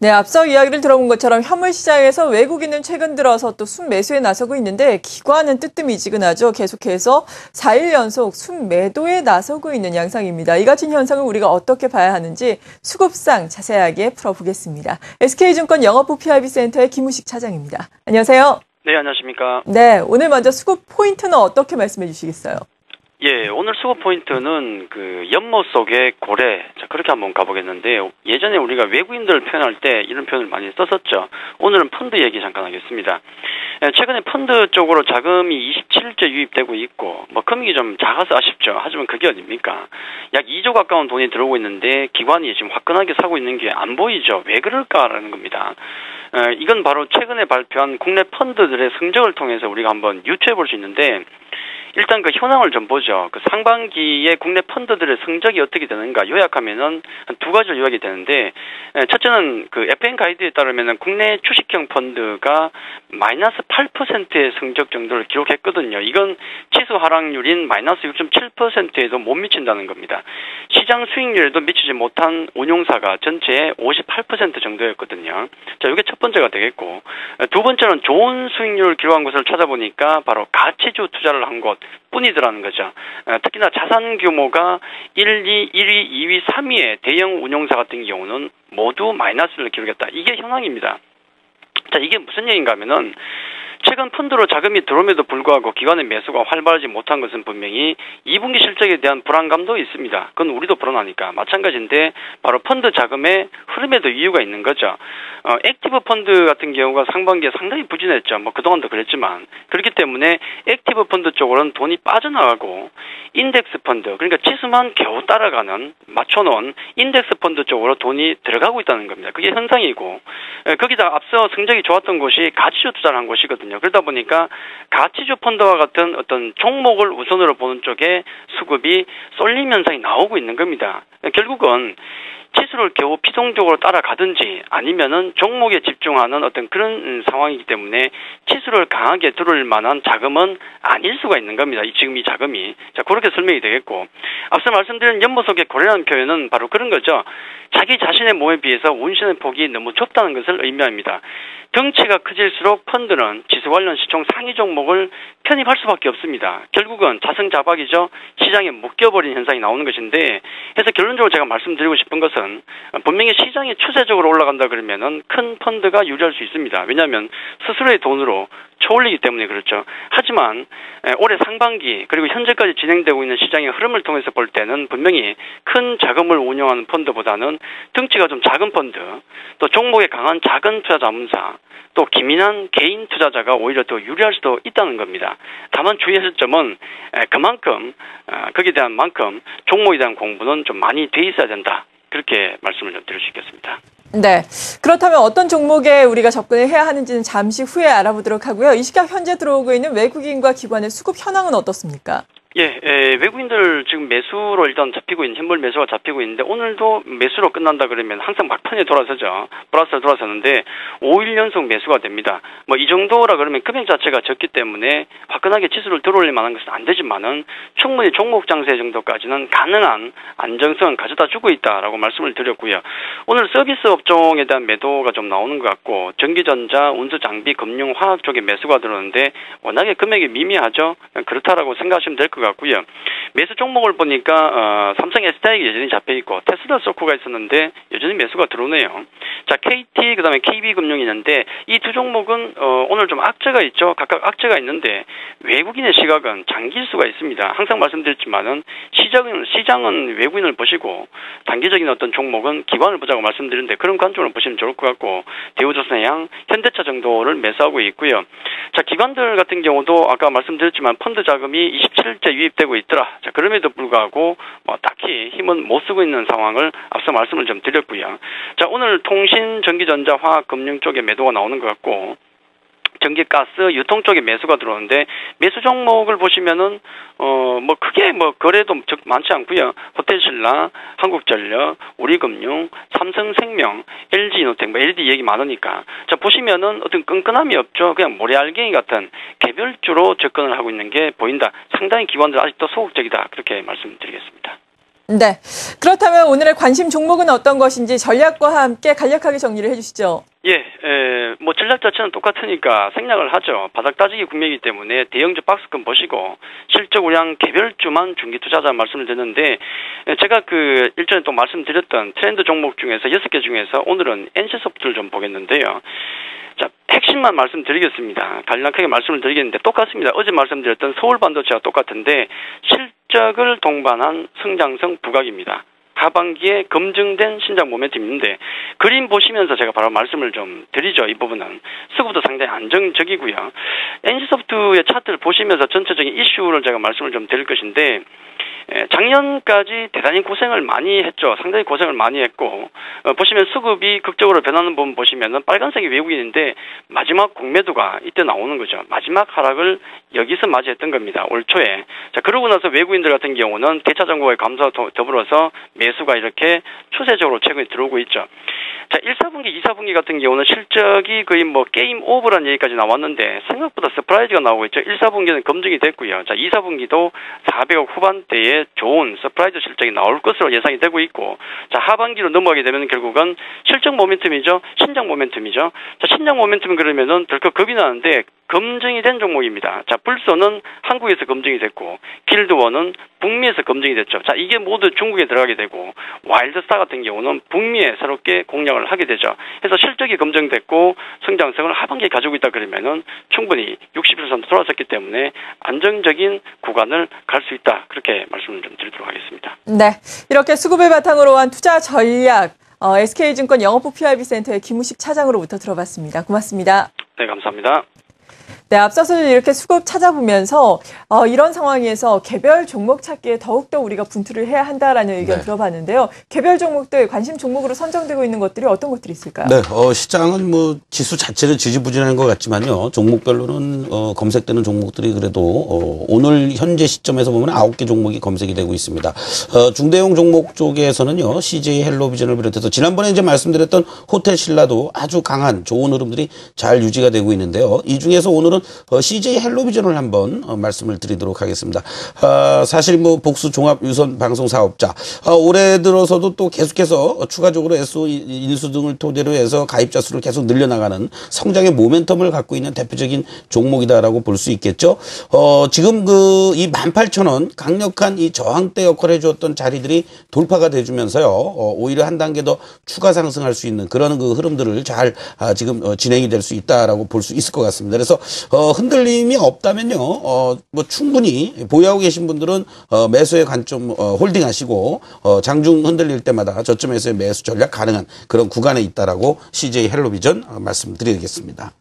네, 앞서 이야기를 들어본 것처럼 현물 시장에서 외국인은 최근 들어서 또 순매수에 나서고 있는데 기관은 뜨뜻미지근하죠. 계속해서 4일 연속 순매도에 나서고 있는 양상입니다. 이 같은 현상을 우리가 어떻게 봐야 하는지 수급상 자세하게 풀어보겠습니다. SK증권 영업부 PIB센터의 김우식 차장입니다. 안녕하세요. 네, 안녕하십니까. 네, 오늘 먼저 수급 포인트는 어떻게 말씀해 주시겠어요? 예, 오늘 수급 포인트는 그 연못 속의 고래. 자, 그렇게 한번 가보겠는데, 예전에 우리가 외국인들 표현할 때 이런 표현을 많이 썼었죠. 오늘은 펀드 얘기 잠깐 하겠습니다. 최근에 펀드 쪽으로 자금이 27조 유입되고 있고, 금액이 좀 작아서 아쉽죠. 하지만 그게 어딥니까? 약 2조 가까운 돈이 들어오고 있는데, 기관이 지금 화끈하게 사고 있는 게 안 보이죠. 왜 그럴까라는 겁니다. 이건 바로 최근에 발표한 국내 펀드들의 성적을 통해서 우리가 한번 유추해 볼 수 있는데, 일단 그 현황을 좀 보죠. 그 상반기에 국내 펀드들의 성적이 어떻게 되는가 요약하면은 한 두 가지로 요약이 되는데, 첫째는 그 FN 가이드에 따르면은 국내 주식형 펀드가 마이너스 8%의 성적 정도를 기록했거든요. 이건 지수 하락률인 마이너스 6.7%에도 못 미친다는 겁니다. 시장 수익률에도 미치지 못한 운용사가 전체의 58% 정도였거든요. 자, 이게 첫 번째가 되겠고, 두 번째는 좋은 수익률을 기록한 것을 찾아보니까 바로 가치주 투자를 한 곳 뿐이더라는 거죠. 특히나 자산 규모가 1, 2, 1위, 2위, 3위의 대형 운용사 같은 경우는 모두 마이너스를 기록했다. 이게 현황입니다. 자, 이게 무슨 얘기인가 하면은, 최근 펀드로 자금이 들어옴에도 불구하고 기관의 매수가 활발하지 못한 것은 분명히 2분기 실적에 대한 불안감도 있습니다. 그건 우리도 불안하니까 마찬가지인데, 바로 펀드 자금의 흐름에도 이유가 있는 거죠. 액티브 펀드 같은 경우가 상반기에 상당히 부진했죠. 그동안도 그랬지만, 그렇기 때문에 액티브 펀드 쪽으로는 돈이 빠져나가고, 인덱스 펀드, 그러니까 지수만 겨우 따라가는, 맞춰놓은 인덱스 펀드 쪽으로 돈이 들어가고 있다는 겁니다. 그게 현상이고, 거기다 앞서 성적이 좋았던 곳이 가치주 투자를 한 곳이거든요. 그러다 보니까 가치주 펀드와 같은 어떤 종목을 우선으로 보는 쪽에 수급이 쏠림 현상이 나오고 있는 겁니다. 결국은 지수를 겨우 피동적으로 따라가든지 아니면은 종목에 집중하는 어떤 그런 상황이기 때문에 지수를 강하게 들을 만한 자금은 아닐 수가 있는 겁니다. 지금 이 자금이. 자, 그렇게 설명이 되겠고, 앞서 말씀드린 연못 속의 고래라는 표현은 바로 그런 거죠. 자기 자신의 몸에 비해서 운신의 폭이 너무 좁다는 것을 의미합니다. 덩치가 커질수록 펀드는 지수 관련 시총 상위 종목을 편입할 수밖에 없습니다. 결국은 자승자박이죠. 시장에 묶여버린 현상이 나오는 것인데, 그래서 결론적으로 제가 말씀드리고 싶은 것은, 분명히 시장이 추세적으로 올라간다 그러면은 큰 펀드가 유리할 수 있습니다. 왜냐하면 스스로의 돈으로 쳐올리기 때문에 그렇죠. 하지만 올해 상반기 그리고 현재까지 진행되고 있는 시장의 흐름을 통해서 볼 때는 분명히 큰 자금을 운영하는 펀드보다는 덩치가 좀 작은 펀드, 또 종목에 강한 작은 투자 자문사, 또 기민한 개인 투자자가 오히려 더 유리할 수도 있다는 겁니다. 다만 주의할 점은 그만큼 거기에 대한 만큼 종목에 대한 공부는 좀 많이 돼 있어야 된다. 그렇게 말씀을 좀 드릴 수 있겠습니다. 네. 그렇다면 어떤 종목에 우리가 접근을 해야 하는지는 잠시 후에 알아보도록 하고요. 이 시각 현재 들어오고 있는 외국인과 기관의 수급 현황은 어떻습니까? 예, 외국인들 지금 매수로 일단 잡히고 있는, 현물 매수가 잡히고 있는데, 오늘도 매수로 끝난다 그러면 항상 막판에 돌아서죠. 플러스로 돌아서는데, 5일 연속 매수가 됩니다. 이 정도라 그러면 금액 자체가 적기 때문에 화끈하게 지수를 들어올릴 만한 것은 안 되지만은, 충분히 종목 장세 정도까지는 가능한 안정성은 가져다 주고 있다라고 말씀을 드렸고요. 오늘 서비스 업종에 대한 매도가 좀 나오는 것 같고, 전기전자, 운수 장비, 금융, 화학 쪽에 매수가 들어오는데, 워낙에 금액이 미미하죠. 그렇다라고 생각하시면 될 것 같고요. 매수 종목을 보니까 삼성 SDI가 여전히 잡혀있고, 테슬라 소코가 있었는데 여전히 매수가 들어오네요. 자, KT 그다음에 KB금융이 있는데, 이 두 종목은 오늘 좀 악재가 있죠. 각각 악재가 있는데 외국인의 시각은 장기일 수가 있습니다. 항상 말씀드렸지만은 시장은 외국인을 보시고 단기적인 어떤 종목은 기관을 보자고 말씀드렸는데, 그런 관점으로 보시면 좋을 것 같고, 대우조선해양, 현대차 정도를 매수하고 있고요. 자, 기관들 같은 경우도 아까 말씀드렸지만 펀드 자금이 27조 유입되고 있더라. 자, 그럼에도 불구하고 딱히 힘은 못 쓰고 있는 상황을 앞서 말씀을 좀 드렸고요. 자, 오늘 통신, 전기전자, 화학, 금융 쪽에 매도가 나오는 것 같고, 전기, 가스, 유통 쪽에 매수가 들어오는데, 매수 종목을 보시면은 크게 거래도 많지 않고요. 호텔신라, 한국전력, 우리금융, 삼성생명, LG노텍, LD 얘기 많으니까. 자, 보시면은 어떤 끈끈함이 없죠. 그냥 모래알갱이 같은 개별주로 접근을 하고 있는 게 보인다. 상당히 기관들 아직도 소극적이다. 그렇게 말씀드리겠습니다. 네. 그렇다면 오늘의 관심 종목은 어떤 것인지 전략과 함께 간략하게 정리를 해주시죠. 예, 뭐 전략 자체는 똑같으니까 생략을 하죠. 바닥 따지기 국면이기 때문에 대형주 박스권 보시고 실적 우량 개별주만 중기 투자자 말씀을 드렸는데 제가 그 일전에 또 말씀드렸던 트렌드 종목 중에서 6개 중에서 오늘은 NC소프트를 좀 보겠는데요. 자, 핵심만 말씀드리겠습니다. 간략하게 말씀을 드리겠는데 똑같습니다. 어제 말씀드렸던 서울반도체와 똑같은데 실적을 동반한 성장성 부각입니다. 하반기에 검증된 신장 모멘텀인데 그림 보시면서 제가 바로 말씀을 좀 드리죠. 이 부분은 수급도 상당히 안정적이고요. NC소프트의 차트를 보시면서 전체적인 이슈를 제가 말씀을 좀 드릴 것인데 작년까지 대단히 고생을 많이 했죠. 상당히 고생을 많이 했고 보시면 수급이 극적으로 변하는 부분 보시면은 빨간색이 외국인인데 마지막 공매도가 이때 나오는 거죠. 마지막 하락을 여기서 맞이했던 겁니다. 올 초에. 자, 그러고 나서 외국인들 같은 경우는 대차 정보의 감소와 더불어서 매수가 이렇게 추세적으로 최근에 들어오고 있죠. 자, 1사분기, 2사분기 같은 경우는 실적이 거의 뭐 게임 오버라는 얘기까지 나왔는데 생각보다 서프라이즈가 나오고 있죠. 1사분기는 검증이 됐고요. 자, 2사분기도 400억 후반대에 좋은 서프라이즈 실적이 나올 것으로 예상이 되고 있고, 자, 하반기로 넘어가게 되면 결국은 실적 모멘텀이죠. 신장 모멘텀이죠. 자, 신장 모멘텀은 그러면은 덜컥 겁이 나는데 검증이 된 종목입니다. 자, 불소는 한국에서 검증이 됐고, 길드원은 북미에서 검증이 됐죠. 자, 이게 모두 중국에 들어가게 되고, 와일드스타 같은 경우는 북미에 새롭게 공략을 하게 되죠. 그래서 실적이 검증됐고, 성장성을 하반기에 가지고 있다 그러면은 충분히 60% 돌아섰기 때문에 안정적인 구간을 갈 수 있다. 그렇게 말씀을 좀 드리도록 하겠습니다. 네. 이렇게 수급을 바탕으로 한 투자 전략, SK증권 영업부 PIB센터의 김우식 차장으로부터 들어봤습니다. 고맙습니다. 네, 감사합니다. 네, 앞서서 이렇게 수급 찾아보면서 이런 상황에서 개별 종목 찾기에 더욱더 우리가 분투를 해야 한다라는 의견 들어봤는데요. 개별 종목들 관심 종목으로 선정되고 있는 것들이 어떤 것들이 있을까요? 네, 시장은 뭐 지수 자체는 지지부진한 것 같지만요. 종목별로는 검색되는 종목들이 그래도 오늘 현재 시점에서 보면 9개 종목이 검색이 되고 있습니다. 중대형 종목 쪽에서는요. CJ 헬로비전을 비롯해서 지난번에 이제 말씀드렸던 호텔 신라도 아주 강한 좋은 흐름들이 잘 유지가 되고 있는데요. 이 중에서 오늘은 CJ 헬로비전을 한번 말씀을 드리도록 하겠습니다. 사실 뭐 복수 종합 유선 방송 사업자 올해 들어서도 또 계속해서 추가적으로 SO 인수 등을 토대로 해서 가입자 수를 계속 늘려나가는 성장의 모멘텀을 갖고 있는 대표적인 종목이다라고 볼 수 있겠죠. 지금 이 18,000원 강력한 이 저항대 역할을 해주었던 자리들이 돌파가 돼주면서요. 오히려 한 단계 더 추가 상승할 수 있는 그런 그 흐름들을 잘 지금 진행이 될 수 있다라고 볼 수 있을 것 같습니다. 그래서 흔들림이 없다면요, 뭐 충분히 보유하고 계신 분들은 매수의 관점 홀딩하시고 장중 흔들릴 때마다 저점에서의 매수 전략 가능한 그런 구간에 있다라고 CJ 헬로비전 말씀드리겠습니다.